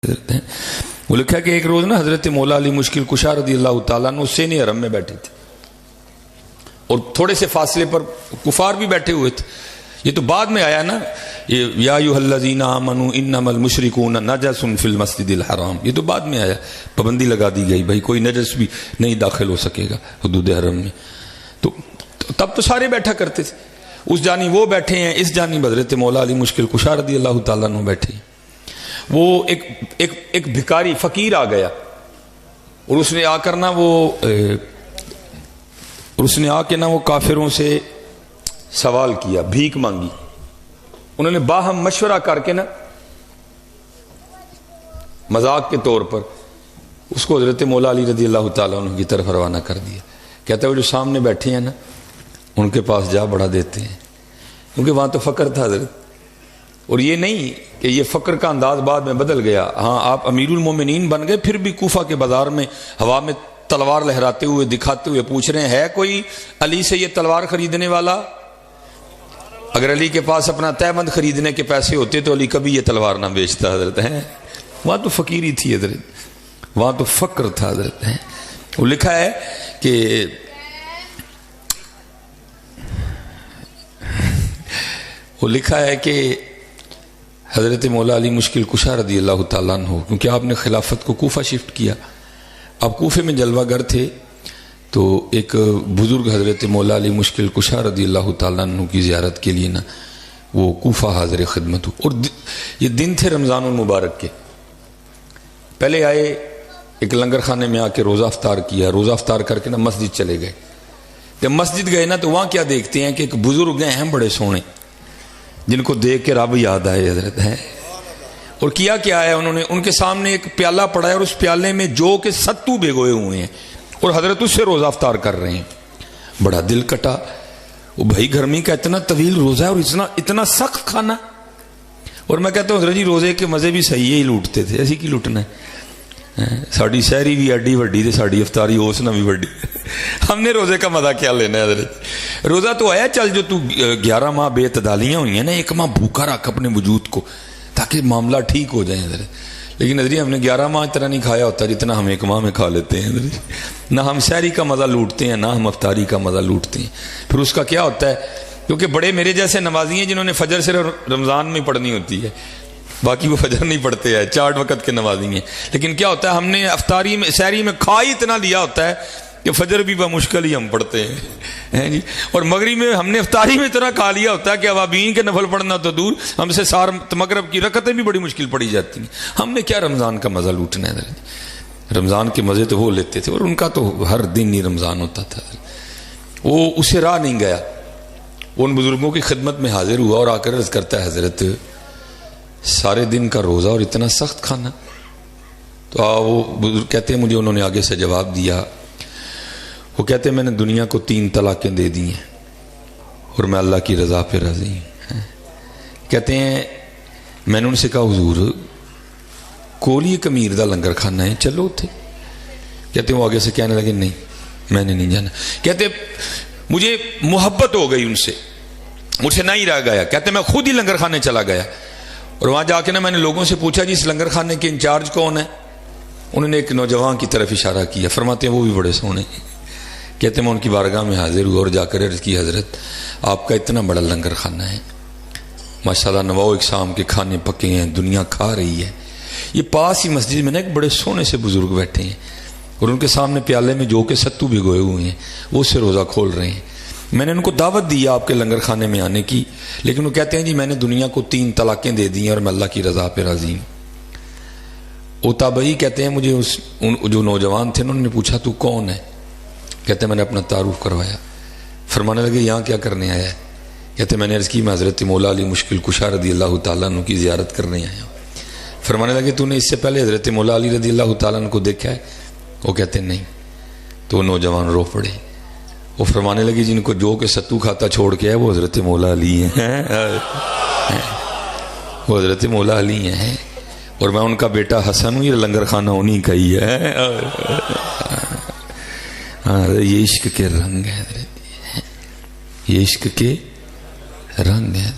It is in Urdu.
ہیں۔ وہ لکھا کہ ایک روز نا حضرت مولا علی مشکل کشا رضی اللہ تعالیٰ عنہ حسین حرم میں بیٹھے تھے اور تھوڑے سے فاصلے پر کفار بھی بیٹھے ہوئے تھے۔ یہ تو بعد میں آیا نا، یا ایھا الذین آمنوا انما المشرکون نجس فی المسجد الحرام، یہ تو بعد میں آیا، پابندی لگا دی گئی بھائی کوئی نجس بھی نہیں داخل ہو سکے گا حدود حرم میں۔ تو تب تو سارے بیٹھا کرتے تھے، اس جانب وہ بیٹھے ہیں، اس جانب حضرت مولا علی مشکل کشا رضی اللہ تعالیٰ عنہ بیٹھے ہیں۔ وہ ایک بھکاری فقیر آ گیا اور اس نے آ کر نا وہ کافروں سے سوال کیا، بھیک مانگی۔ انہوں نے باہم مشورہ کر کے نا مذاق کے طور پر اس کو حضرت مولا علی رضی اللہ تعالیٰ عنہ کی طرف روانہ کر دیا۔ کہتا ہے وہ جو سامنے بیٹھے ہیں نا ان کے پاس جا بڑھا دیتے ہیں، کیونکہ وہاں تو فقر تھا حضرت۔ اور یہ نہیں کہ یہ فقر کا انداز بعد میں بدل گیا، ہاں آپ امیر المومنین بن گئے پھر بھی کوفہ کے بازار میں ہوا میں تلوار لہراتے ہوئے دکھاتے ہوئے پوچھ رہے ہیں ہے کوئی علی سے یہ تلوار خریدنے والا؟ اگر علی کے پاس اپنا تہبند خریدنے کے پیسے ہوتے تو علی کبھی یہ تلوار نہ بیچتا حضرت ہے۔ وہاں تو فقیری تھی حضرت، وہاں تو فقر تھا حضرت ہے۔ وہ لکھا ہے کہ حضرت مولا علی مشکل کشا رضی اللہ تعالیٰ عنہ، کیونکہ آپ نے خلافت کو کوفہ شفٹ کیا، آپ کوفے میں جلوہ گر تھے، تو ایک بزرگ حضرت مولا علی مشکل کشا رضی اللہ تعالیٰ عنہ کی زیارت کے لیے نا وہ کوفہ حاضر خدمت ہو، اور یہ دن تھے رمضان المبارک کے۔ پہلے آئے ایک لنگر خانے میں آ کے روزہ افطار کیا، روزہ افطار کر کے نا مسجد چلے گئے۔ جب مسجد گئے نا تو وہاں کیا دیکھتے ہیں کہ ایک بزرگ ہیں بڑے سونے، جن کو دیکھ کے رب یاد آئے حضرت ہے۔ اور کیا ہے انہوں نے، ان کے سامنے ایک پیالہ پڑا ہے اور اس پیالے میں جو کہ ستو بھگوئے ہوئے ہیں اور حضرت اس سے روزہ افطار کر رہے ہیں۔ بڑا دل کٹا، وہ بھائی گرمی کا اتنا طویل روزہ ہے اور اتنا سخت کھانا۔ اور میں کہتا ہوں حضرت جی روزے کے مزے بھی صحیح ہی لوٹتے تھے، ایسی کی لوٹنا ہے؟ ساڑی سحری بھی ایڈی وڈی تھی، ساڑی افطاری اس نہ بھی وڈی، ہم نے روزے کا مزہ کیا لینا ہے حضرت؟ روزہ تو آیا چل جو تو 11 ماہ بے اعتدالیاں ہوئی ہیں نا، ایک ماہ بھوکا رکھ اپنے وجود کو تاکہ معاملہ ٹھیک ہو جائے حضرت۔ لیکن حضرت ہم نے 11 ماہ اتنا نہیں کھایا ہوتا جتنا ہم ایک ماہ میں کھا لیتے ہیں حضرت۔ نہ ہم سحری کا مزہ لوٹتے ہیں، نہ ہم افطاری کا مزہ لوٹتے ہیں۔ پھر اس کا کیا ہوتا ہے، کیونکہ بڑے میرے جیسے نمازی ہیں جنہوں نے فجر صرف رمضان میں پڑھنی ہوتی ہے، باقی وہ فجر نہیں پڑھتے ہیں، 4 وقت کے نمازی ہیں۔ لیکن کیا ہوتا ہے ہم نے افطاری میں سحری میں کھا ہی اتنا لیا ہوتا ہے کہ فجر بھی بمشکل ہی ہم پڑھتے ہیں جی، اور مغرب میں ہم نے افطاری میں اتنا کھا لیا ہوتا ہے کہ اوابین کے نفل پڑھنا تو دور، ہم سے سار مغرب کی رکعتیں بھی بڑی مشکل پڑی جاتی ہیں۔ ہم نے کیا رمضان کا مزہ لوٹنا ہے؟ رمضان کے مزے تو وہ لیتے تھے، اور ان کا تو ہر دن ہی رمضان ہوتا تھا۔ وہ اسے راہ نہیں گیا، وہ ان بزرگوں کی خدمت میں حاضر ہوا اور آ کر عرض کرتا ہے حضرت سارے دن کا روزہ اور اتنا سخت کھانا؟ تو وہ بزرگ کہتے ہیں مجھے انہوں نے آگے سے جواب دیا، وہ کہتے ہیں میں نے دنیا کو 3 طلاقیں دے دی ہیں اور میں اللہ کی رضا پہ راضی ہوں۔ کہتے ہیں میں نے ان سے کہا حضور کولی ایک امیر دا لنگر کھانا ہے، چلو تھے۔ کہتے ہیں وہ آگے سے کہنے لگے نہیں میں نے نہیں جانا۔ کہتے مجھے محبت ہو گئی ان سے، مجھ سے نہیں رہ گیا۔ کہتے میں خود ہی لنگر کھانے چلا گیا اور وہاں جا کے نا میں نے لوگوں سے پوچھا جی اس لنگر خانے کے انچارج کون ہے؟ انہوں نے ایک نوجوان کی طرف اشارہ کیا، فرماتے ہیں وہ بھی بڑے سونے۔ کہتے میں ان کی بارگاہ میں حاضر ہوا اور جا کر عرض کی حضرت آپ کا اتنا بڑا لنگر خانہ ہے، ماشاءاللہ نواؤ اقسام کے کھانے پکے ہیں، دنیا کھا رہی ہے۔ یہ پاس ہی مسجد میں نا ایک بڑے سونے سے بزرگ بیٹھے ہیں اور ان کے سامنے پیالے میں جو کہ ستو بھگوئے ہوئے ہیں وہ اس سے روزہ کھول رہے ہیں۔ میں نے ان کو دعوت دی آپ کے لنگر خانے میں آنے کی، لیکن وہ کہتے ہیں جی میں نے دنیا کو 3 طلاقیں دے دی ہیں اور میں اللہ کی رضا پہ راضی ہوں۔ وہ تابعی کہتے ہیں مجھے جو نوجوان تھے انہوں نے پوچھا تو کون ہے؟ کہتے ہیں میں نے اپنا تعارف کروایا۔ فرمانے لگے یہاں کیا کرنے آیا ہے؟ کہتے میں نے عرض کی میں حضرت مولا علی مشکل کشا رضی اللہ تعالیٰ عنہ کی زیارت کرنے آیا ہوں۔ فرمانے لگے تو نے اس سے پہلے حضرت مولا علی رضی اللہ تعالیٰ عنہ کو دیکھا ہے؟ وہ کہتے ہیں نہیں۔ تو وہ نوجوان رو پڑے، وہ فرمانے لگے جن کو جو کہ ستو کھاتا چھوڑ کے ہے وہ حضرت مولا علی ہیں، وہ حضرت مولا علی ہیں، اور میں ان کا بیٹا حسن ہوں، یہ لنگر خانہ انہی کا ہی ہے۔ یہ عشق کے رنگ ہے حضرت، یہ عشق کے رنگ ہے۔